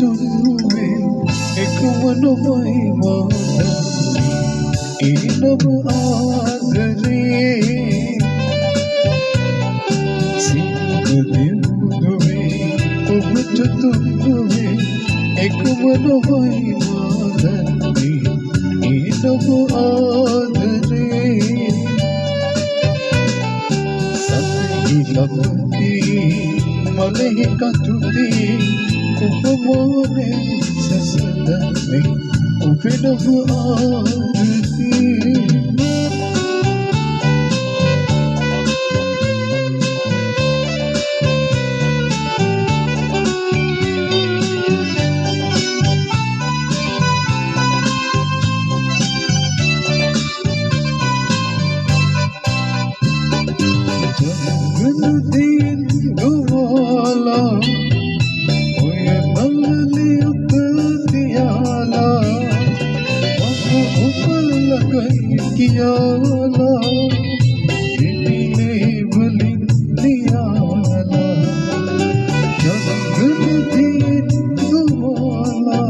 තුන්නුවේ එකම නොමයි මාදන්නේ ඒ නම ආදරේ සිංහදෙව්දුවේ ඔබට තුන්නුවේ එකම නොමයි මාදන්නේ ඒ නම ආදරේ සතෙහි ලබති මලෙහි කතුති උපමෝනේ සසඳන්නේ උපෙනව ආදරේ Din gawala oy balli utdiyala wahu upal lagai kiyala dile balin diyala jagad din gawala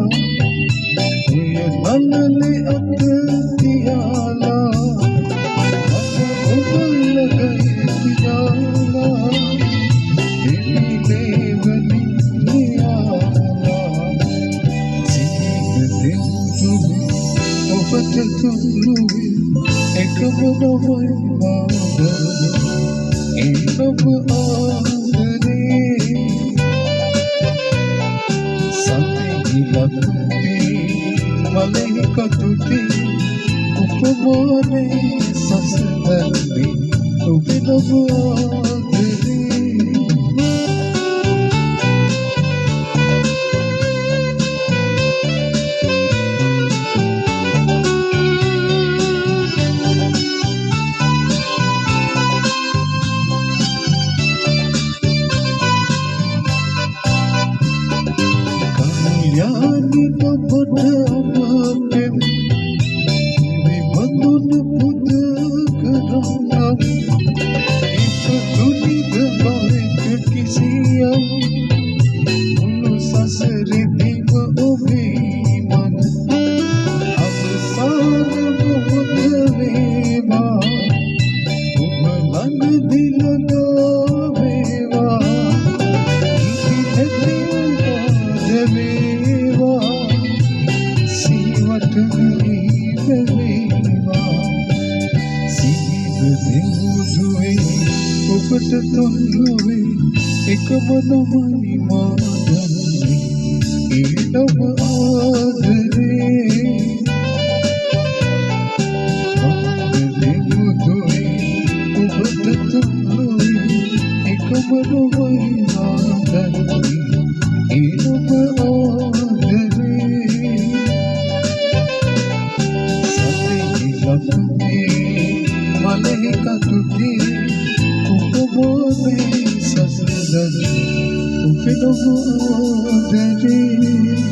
oy balli utdiyala wahu upal lagai kiyala ඔබට තුන්නුවේ එකම නොමයි මාදන්නේ ඒ නම ආදරේ සතෙහි ලබති මලෙහි කතුති උපමෝනේ සසඳන්නේ ඔබේ නම ආදරේ Yani babadamapem Vibandun buddha karanam Ipa dunida baik kisiyam Ulu sasari diva obiman Avasana muhdaveva Umalang diladaveva Iti neti udadaveva ඔබට තුන්නුවේ එකම නොමයි මාදන්නේ ඒ නම ආදරේ දෙව්දුවේ ඔබට තුන්නුවේ එකම නොමයි මාදන්නේ ඒ නම ආදරේ සතෙහි ලබති මලෙහි කතුති උපමෝනේ සසඳන්නේ උපෙනව ආදරේ